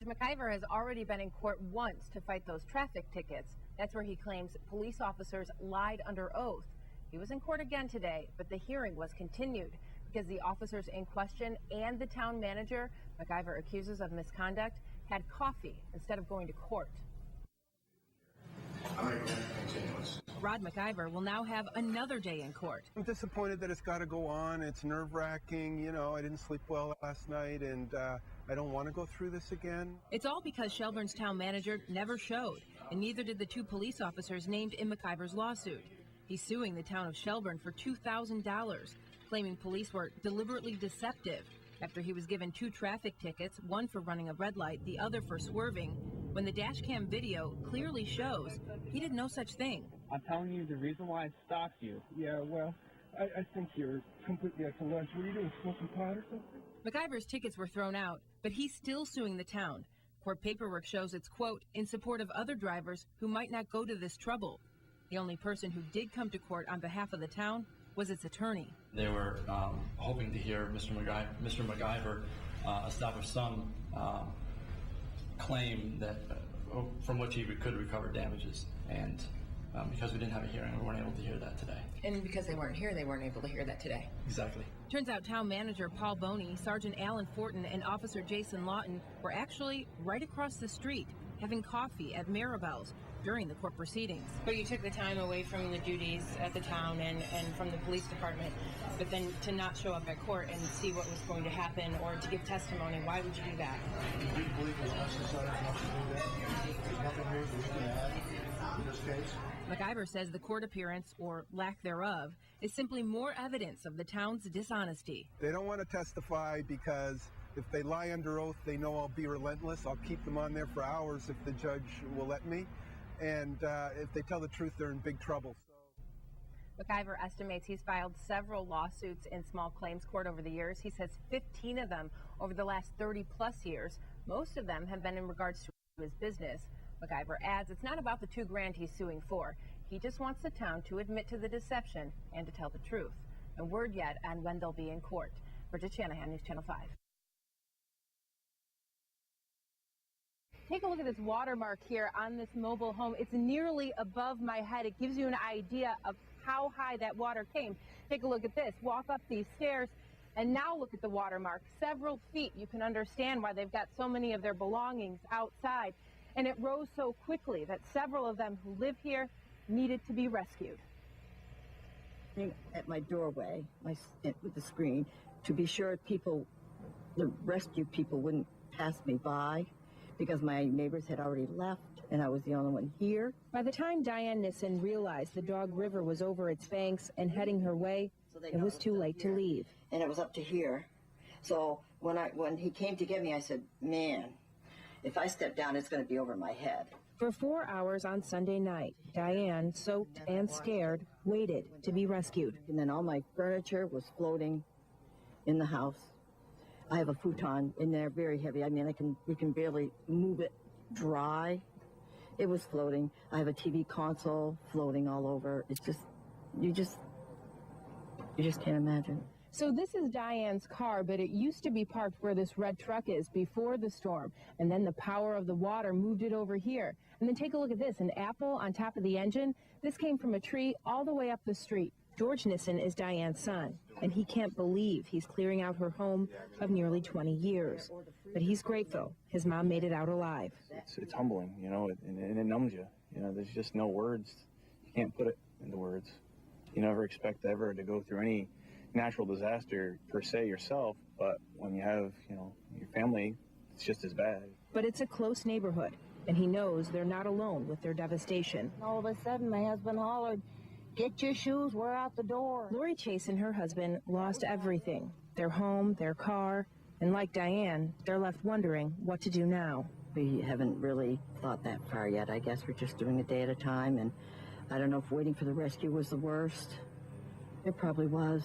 McIver has already been in court once to fight those traffic tickets. That's where he claims police officers lied under oath. He was in court again today, but the hearing was continued because the officers in question and the town manager McIver accuses of misconduct had coffee instead of going to court. Rod McIver will now have another day in court. I'm disappointed that it's got to go on. It's nerve-wracking. You know, I didn't sleep well last night, and I don't want to go through this again. It's all because Shelburne's town manager never showed, and neither did the two police officers named in McIver's lawsuit. He's suing the town of Shelburne for $2,000, claiming police were deliberately deceptive after he was given 2 traffic tickets, one for running a red light, the other for swerving, when the dash cam video clearly shows he did no such thing. I'm telling you the reason why I stopped you. Yeah, well, I think you're completely at the lunch. What are you doing, smoking pot or something? McIver's tickets were thrown out, but he's still suing the town. Court paperwork shows it's, quote, in support of other drivers who might not go to this trouble. The only person who did come to court on behalf of the town was its attorney. They were hoping to hear Mr. McIver establish some claim that from which he could recover damages, and because we didn't have a hearing, we weren't able to hear that today. And because they weren't here, they weren't able to hear that today. Exactly. Turns out town manager Paul Boney, Sergeant Alan Fortin, and Officer Jason Lawton were actually right across the street having coffee at Maribel's during the court proceedings. But you took the time away from the duties at the town and from the police department, but then to not show up at court and see what was going to happen or to give testimony, why would you do that? Do you believe it's necessary enough to do that? There's nothing more that we can add in this case? McIver says the court appearance, or lack thereof, is simply more evidence of the town's dishonesty. They don't want to testify because if they lie under oath, they know I'll be relentless. I'll keep them on there for hours if the judge will let me. And if they tell the truth, they're in big trouble. McIver estimates he's filed several lawsuits in small claims court over the years. He says 15 of them over the last 30 plus years. Most of them have been in regards to his business. McIver adds it's not about the $2,000 he's suing for. He just wants the town to admit to the deception and to tell the truth. No word yet on when they'll be in court. Bridget Shanahan, News Channel 5. Take a look at this watermark here on this mobile home. It's nearly above my head. It gives you an idea of how high that water came. Take a look at this. Walk up these stairs and now look at the watermark. Several feet. You can understand why they've got so many of their belongings outside. And it rose so quickly that several of them who live here needed to be rescued. At my doorway with the screen to be sure the rescue people wouldn't pass me by, because my neighbors had already left and I was the only one here. By the time Diane Nissen realized the Dog River was over its banks and heading her way, it was too late to leave. And it was up to here. So when he came to get me, I said, man, if I step down, it's going to be over my head. For 4 hours on Sunday night, Diane, soaked and scared, waited to be rescued. And then all my furniture was floating in the house. I have a futon in there, very heavy. I mean, we can barely move it dry. It was floating. I have a TV console floating all over. It's just, you just can't imagine. So this is Diane's car, but it used to be parked where this red truck is before the storm. And then the power of the water moved it over here. And then take a look at this, an apple on top of the engine. This came from a tree all the way up the street. George Nissen is Diane's son, and he can't believe he's clearing out her home of nearly 20 years. But he's grateful his mom made it out alive. It's humbling, you know, and it numbs you. You know, there's just no words. You can't put it into words. You never expect ever to go through any natural disaster per se yourself, but when you have, you know, your family, it's just as bad. But it's a close neighborhood, and he knows they're not alone with their devastation. All of a sudden, my husband hollered, "Get your shoes, we're out the door." Lori Chase and her husband lost everything, their home, their car, and like Diane, they're left wondering what to do now. We haven't really thought that far yet. I guess we're just doing a day at a time, and I don't know if waiting for the rescue was the worst. It probably was.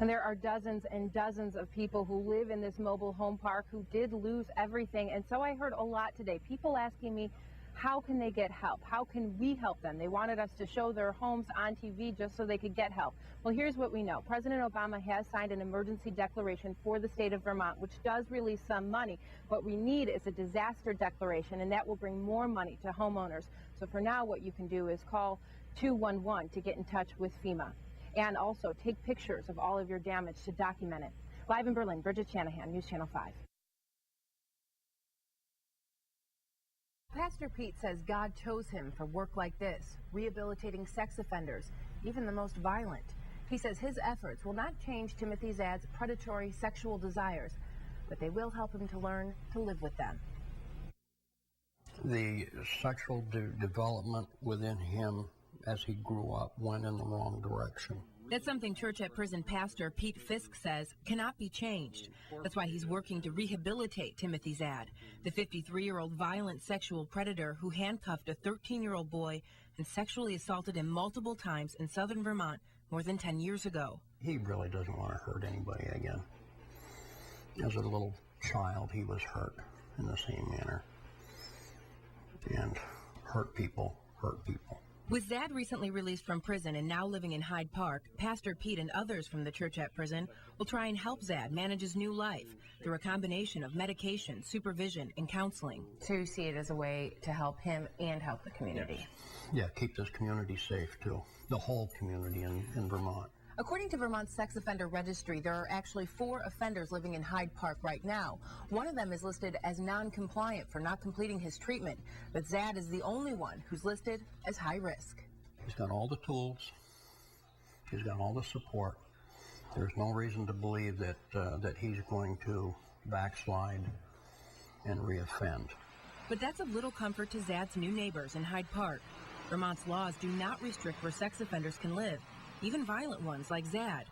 And there are dozens and dozens of people who live in this mobile home park who did lose everything. And so I heard a lot today. People asking me, How can they get help? How can we help them? They wanted us to show their homes on TV just so they could get help. Well, here's what we know. President Obama has signed an emergency declaration for the state of Vermont, which does release some money. What we need is a disaster declaration, and that will bring more money to homeowners. So for now, what you can do is call 211 to get in touch with FEMA. And also take pictures of all of your damage to document it. Live in Berlin, Bridget Shanahan, News Channel 5. Pastor Pete says God chose him for work like this, rehabilitating sex offenders, even the most violent. He says his efforts will not change Timothy Zad's predatory sexual desires, but they will help him to learn to live with them. The sexual development within him as he grew up went in the wrong direction. That's something Church at Prison pastor Pete Fisk says cannot be changed. That's why he's working to rehabilitate Timothy Zad, the 53-year-old violent sexual predator who handcuffed a 13-year-old boy and sexually assaulted him multiple times in southern Vermont more than 10 years ago. He really doesn't want to hurt anybody again. As a little child, he was hurt in the same manner. And hurt people hurt people. With Zad recently released from prison and now living in Hyde Park, Pastor Pete and others from the Church at Prison will try and help Zad manage his new life through a combination of medication, supervision, and counseling. So you see it as a way to help him and help the community? Yeah, keep this community safe, too. The whole community in Vermont. According to Vermont's Sex Offender Registry, there are actually 4 offenders living in Hyde Park right now. One of them is listed as non-compliant for not completing his treatment, but Zad is the only one who's listed as high risk. He's got all the tools. He's got all the support. There's no reason to believe that that he's going to backslide and reoffend. But that's of little comfort to Zad's new neighbors in Hyde Park. Vermont's laws do not restrict where sex offenders can live, even violent ones like Zad.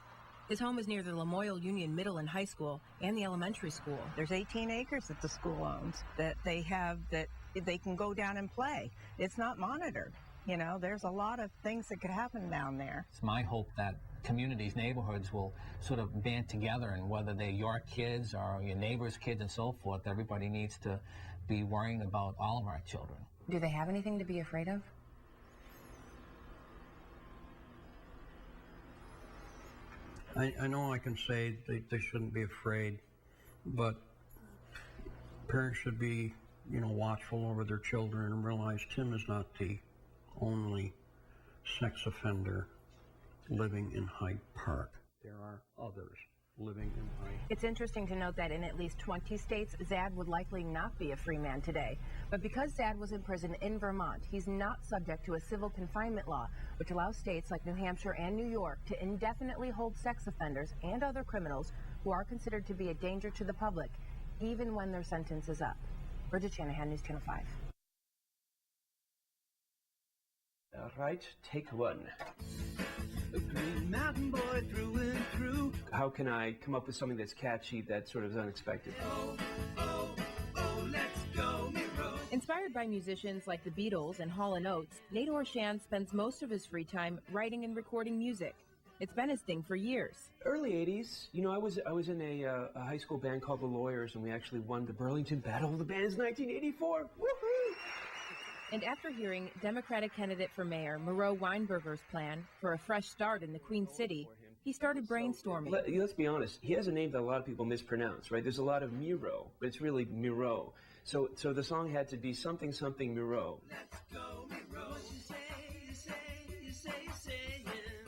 His home is near the Lamoille Union Middle and High School and the elementary school. There's 18 acres that the school owns that they have that they can go down and play. It's not monitored. You know, there's a lot of things that could happen down there. It's my hope that communities, neighborhoods will sort of band together, and whether they're your kids or your neighbors' kids and so forth, everybody needs to be worrying about all of our children. Do they have anything to be afraid of? I know I can say they shouldn't be afraid, but parents should be, watchful over their children and realize Tim is not the only sex offender living in Hyde Park. There are others living in Hyde Park. It's interesting to note that in at least 20 states, Zad would likely not be a free man today. But because Zad was in prison in Vermont, he's not subject to a civil confinement law, which allows states like New Hampshire and New York to indefinitely hold sex offenders and other criminals who are considered to be a danger to the public, even when their sentence is up. Bridget Shanahan, News Channel 5. All right, take 1. A Green Mountain boy through and through. How can I come up with something that's catchy, that sort of is unexpected? Let's go, Miro. Inspired by musicians like the Beatles and Hall & Oates, Nate Horshan spends most of his free time writing and recording music. It's been his thing for years. Early 80s, I was in a high school band called The Lawyers, and we actually won the Burlington Battle of the Bands 1984. Woohoo! And after hearing Democratic candidate for mayor Moreau Weinberger's plan for a fresh start in the Queen City, he started brainstorming. Let's be honest, he has a name that a lot of people mispronounce, right? There's a lot of Miro, but it's really Miro. So the song had to be something Miro. Let's go, Miro.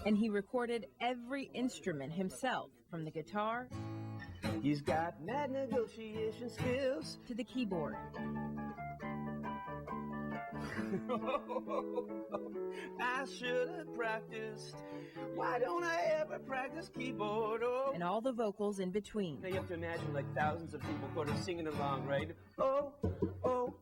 And he recorded every instrument himself, from the guitar He's got mad negotiation skills to the keyboard. I should have practiced. Why don't I ever practice keyboard? Oh. And all the vocals in between. Now you have to imagine like thousands of people sort of singing along, right? Oh, oh,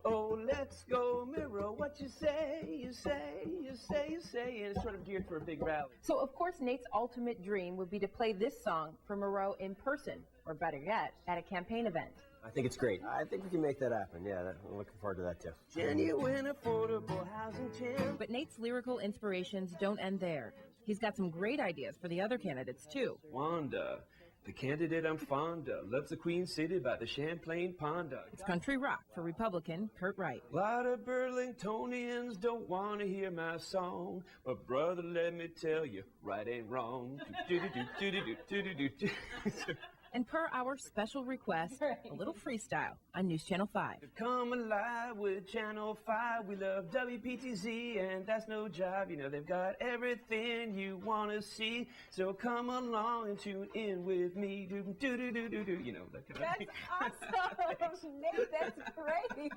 oh, let's go, Miro. What you say, you say, you say, you say. And it's sort of geared for a big rally. So, of course, Nate's ultimate dream would be to play this song for Moreau in person, or better yet, at a campaign event. I think it's great. I think we can make that happen. Yeah, I'm looking forward to that too. Genuine affordable housing champ. But Nate's lyrical inspirations don't end there. He's got some great ideas for the other candidates too. Wanda The candidate I'm fond of loves the Queen City by the Champlain Pond. It's country rock for Republican Kurt Wright. A lot of Burlingtonians don't want to hear my song, but brother, let me tell you, right ain't wrong. And per our special request, a little freestyle on News Channel 5. Come alive with Channel 5. We love WPTZ, and that's no job. You know, they've got everything you want to see. So come along and tune in with me. You know, that kind of thing. That's awesome. Nate, that's great.